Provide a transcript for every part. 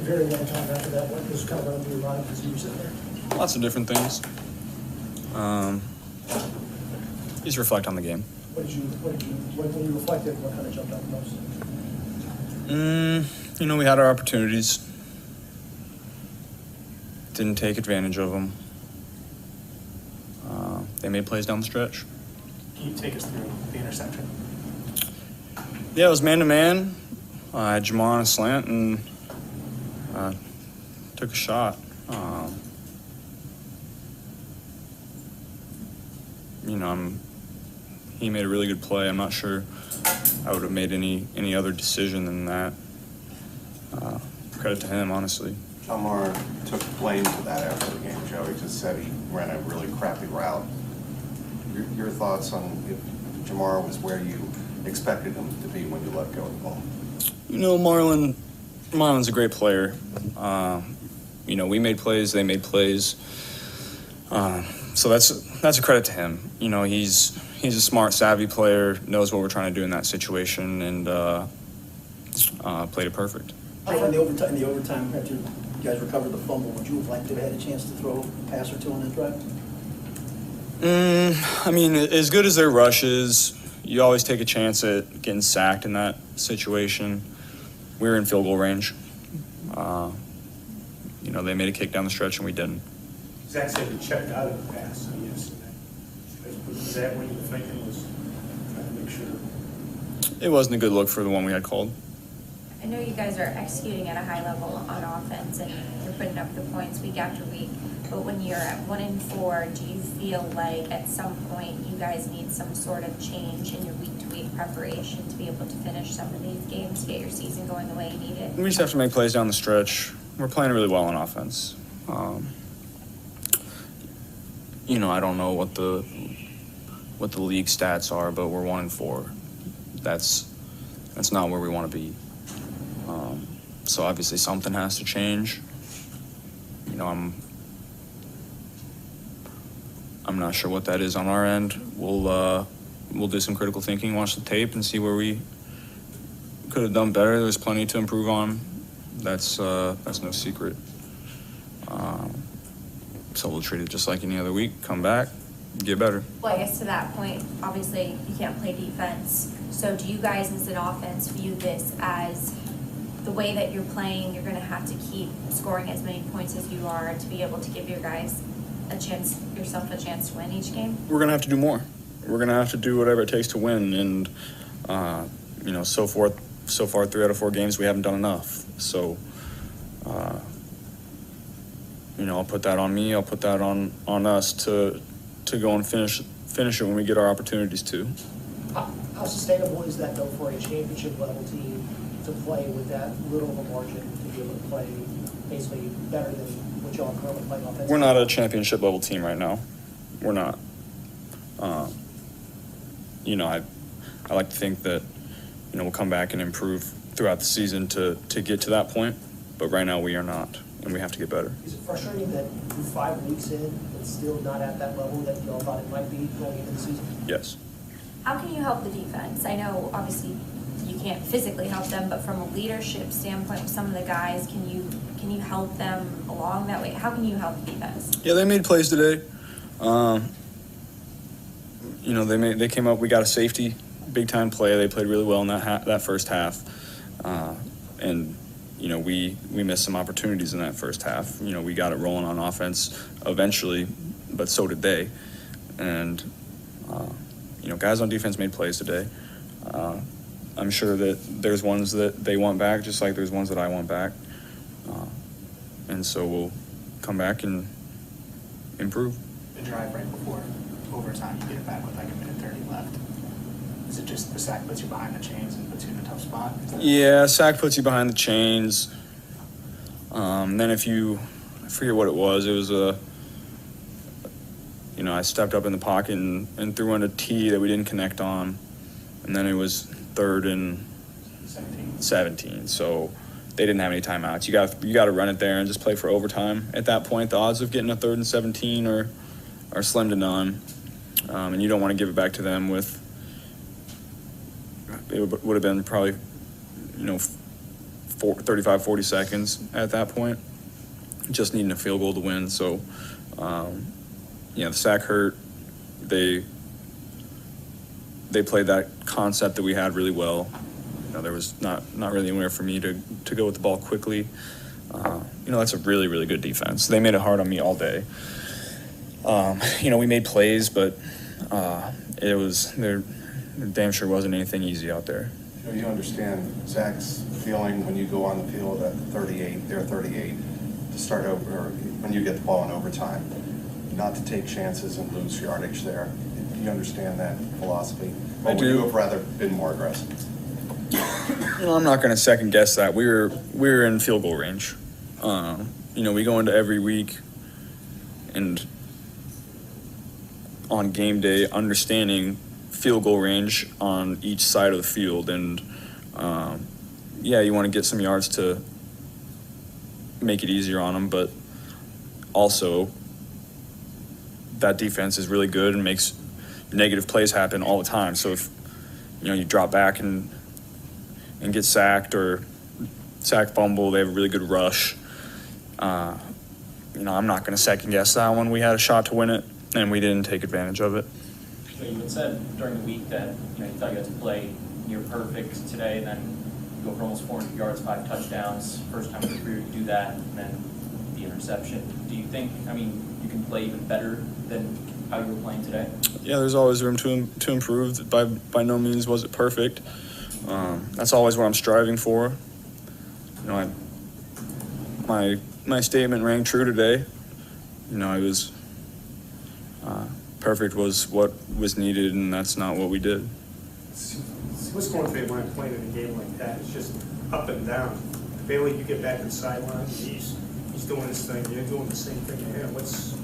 very long time after that, what was kind of running through your mind as you were sitting there? Lots of different things. Just reflect on the game. When you reflected, what kind of jumped out the most? We had our opportunities. Didn't take advantage of them. They made plays down the stretch. Can you take us through the interception? Yeah, it was man-to-man. I had Jamar on a slant and took a shot. He made a really good play. I'm not sure I would have made any other decision than that. Credit to him, honestly. Jamar took blame for that after the game, Joe. He just said he ran a really crappy route. Your thoughts on if Jamar was where you expected him to be when you let go of the ball? Marlon's a great player. We made plays, they made plays. So that's a credit to him. He's a smart, savvy player, knows what we're trying to do in that situation, and played it perfect. In the overtime, after you guys recovered the fumble, would you have liked to have had a chance to throw a pass or two on that drive? As good as their rush is, you always take a chance at getting sacked in that situation. We were in field goal range. They made a kick down the stretch and we didn't. Zach said he checked out of the pass yesterday. Was that what you were thinking, was trying to make sure? It wasn't a good look for the one we had called. I know you guys are executing at a high level on offense and you're putting up the points week after week, but when you're at 1-4, do you feel like at some point you guys need some sort of change in your week-to-week preparation to be able to finish some of these games, to get your season going the way you need it? We just have to make plays down the stretch. We're playing really well on offense. I don't know what the league stats are, but we're 1-4. That's not where we want to be. So obviously something has to change. I'm not sure what that is on our end. We'll do some critical thinking, watch the tape, and see where we could have done better. There's plenty to improve on. That's no secret. So we'll treat it just like any other week. Come back, get better. Well, I guess to that point, obviously you can't play defense. So do you guys as an offense view this as the way that you're playing, you're going to have to keep scoring as many points as you are to be able to give your guys yourself a chance to win each game? We're going to have to do more. We're going to have to do whatever it takes to win. And, so far 3 out of 4 games, we haven't done enough. So, I'll put that on me. I'll put that on us to go and finish it when we get our opportunities to. How sustainable is that, though, for a championship level team to play with that little of a margin to be able to play basically better than what y'all are currently playing offensively? We're not a championship level team right now. We're not. I like to think that we'll come back and improve throughout the season to get to that point, but right now we are not, and we have to get better. Is it frustrating that you're 5 weeks in, it's still not at that level that y'all thought it might be going into the season? Yes. How can you help the defense? I know obviously you can't physically help them, but from a leadership standpoint with some of the guys, can you help them along that way? How can you help the defense? Yeah, they made plays today. They came up. We got a safety, big time play. They played really well in that first half, and we missed some opportunities in that first half. We got it rolling on offense eventually, but so did they. And guys on defense made plays today. I'm sure that there's ones that they want back, just like there's ones that I want back. And so we'll come back and improve. The drive right before overtime, you get it back with like 1:30 left. Is it just the sack puts you behind the chains and puts you in a tough spot? Yeah, sack puts you behind the chains. Then I forget what it was. It was I stepped up in the pocket and threw in a tee that we didn't connect on. And then it was 3rd and 17. So they didn't have any timeouts. You got to run it there and just play for overtime. At that point, the odds of getting a 3rd and 17 are slim to none. And you don't want to give it back to them with – it would have been probably, 35, 40 seconds at that point, just needing a field goal to win. So, the sack hurt. They played that concept that we had really well. There was not really anywhere for me to go with the ball quickly. That's a really, really good defense. They made it hard on me all day. We made plays, but there damn sure wasn't anything easy out there. You understand Zach's feeling when you go on the field at 38, they're 38, to start over, or when you get the ball in overtime, not to take chances and lose yardage there. Do you understand that philosophy? Or I would do. you have rather been more aggressive? I'm not going to second guess that. We were in field goal range. We go into every week and on game day understanding field goal range on each side of the field, and you want to get some yards to make it easier on them, but also that defense is really good and makes negative plays happen all the time. So if you drop back and get sacked or sack fumble, they have a really good rush. I'm not going to second guess that one. We had a shot to win it and we didn't take advantage of it. So you had said during the week that you thought you had to play near perfect today, and then you go for almost 400 yards, 5 touchdowns. First time in your career you do that, and then the interception. Do you think, you can play even better than how you were playing today? Yeah, there's always room to improve. By no means was it perfect. That's always what I'm striving for. My statement rang true today. I was perfect was what was needed, and that's not what we did. What's going through your mind playing in a game like that? It's just up and down. Bailey, you get back to the sideline, he's doing his thing, you're doing the same thing to him. What's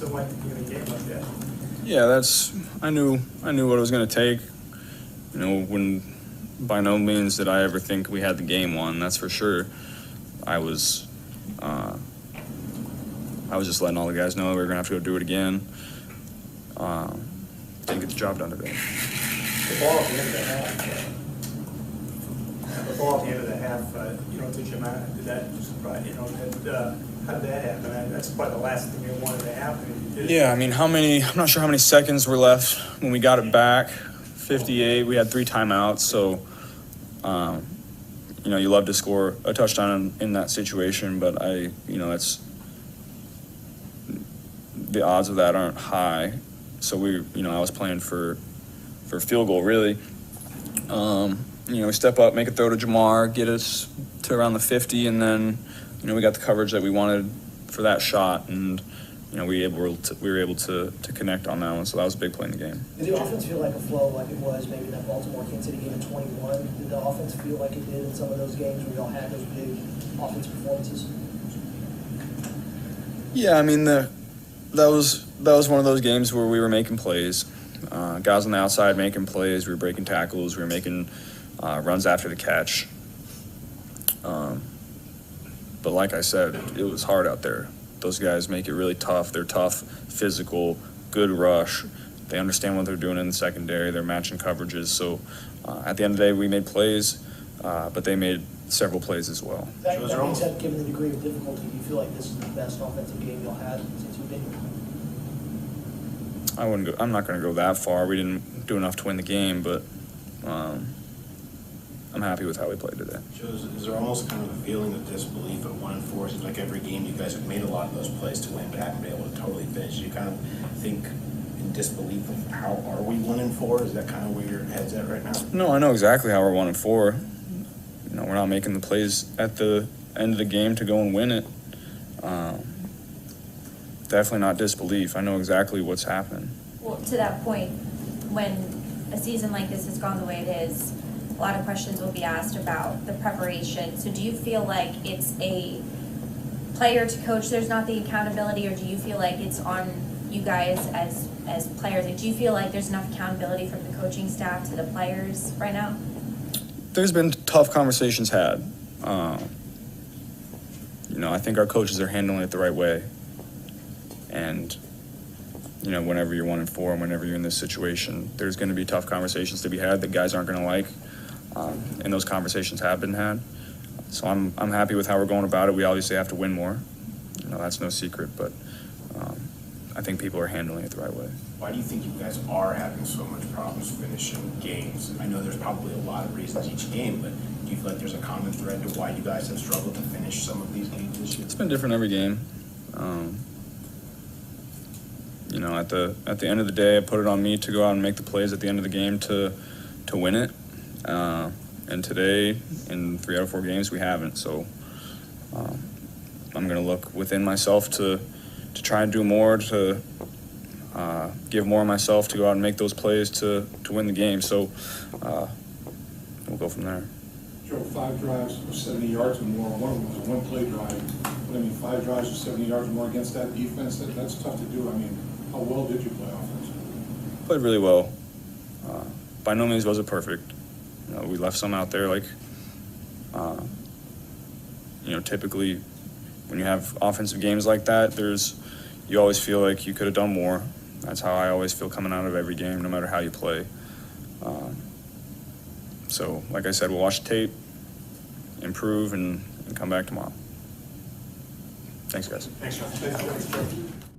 it like to be in a game like that? Yeah, I knew what it was going to take. When by no means did I ever think we had the game won, that's for sure. I was just letting all the guys know we were going to have to go do it again. Didn't get the job done today. The ball at the end of the half, to Jamar, did that surprise, how did that happen? That's probably the last thing you wanted to happen. Yeah, I'm not sure how many seconds were left when we got it back. 58, we had 3 timeouts, so, you love to score a touchdown in that situation, but that's, the odds of that aren't high. So I was playing for field goal, really. We step up, make a throw to Jamar, get us to around the 50, and then, we got the coverage that we wanted for that shot, and, we were able to connect on that one, so that was a big play in the game. Did the offense feel like a flow like it was maybe that Baltimore Kansas City game in 21? Did the offense feel like it did in some of those games where y'all had those big offense performances? Yeah, that was one of those games where we were making plays. Guys on the outside making plays. We were breaking tackles. We were making runs after the catch. But like I said, it was hard out there. Those guys make it really tough. They're tough, physical, good rush. They understand what they're doing in the secondary. They're matching coverages. So at the end of the day, we made plays, but they made several plays as well. That being said, given the degree of difficulty, do you feel like this is the best offensive game y'all had since you've been here? I'm not going to go that far. We didn't do enough to win the game, but I'm happy with how we played today. So is there almost kind of a feeling of disbelief at 1-4? Seems like every game you guys have made a lot of those plays to win, but haven't been able to totally finish. You kind of think in disbelief of how are we 1-4? Is that kind of where your head's at right now? No, I know exactly how we're 1-4. We're not making the plays at the end of the game to go and win it. Definitely not disbelief. I know exactly what's happened. Well, to that point, when a season like this has gone the way it is, a lot of questions will be asked about the preparation. So do you feel like it's a player to coach, there's not the accountability, or do you feel like it's on you guys as players? Like, do you feel like there's enough accountability from the coaching staff to the players right now? There's been tough conversations had. I think our coaches are handling it the right way. And, whenever you're 1-4 and whenever you're in this situation, there's going to be tough conversations to be had that guys aren't going to like. And those conversations have been had. So I'm happy with how we're going about it. We obviously have to win more. You know, that's no secret, but I think people are handling it the right way. Why do you think you guys are having so much problems finishing games? I know there's probably a lot of reasons each game, but do you feel like there's a common thread to why you guys have struggled to finish some of these games this year? It's been different every game. You know, at the end of the day, I put it on me to go out and make the plays at the end of the game to win it. And today, in 3 out of 4 games, we haven't. So I'm going to look within myself to try and do more, to give more of myself to go out and make those plays to win the game. So we'll go from there. Joe, 5 drives for 70 yards or more. One of them was a one-play drive. But I mean, 5 drives for 70 yards or more against that defense, that's tough to do. I mean, how well did you play offensively? Played really well. By no means was it perfect. You know, we left some out there, like, you know, typically when you have offensive games like that, you always feel like you could have done more. That's how I always feel coming out of every game, no matter how you play. So, like I said, we'll watch the tape, improve, and come back tomorrow. Thanks, guys. Thanks, John.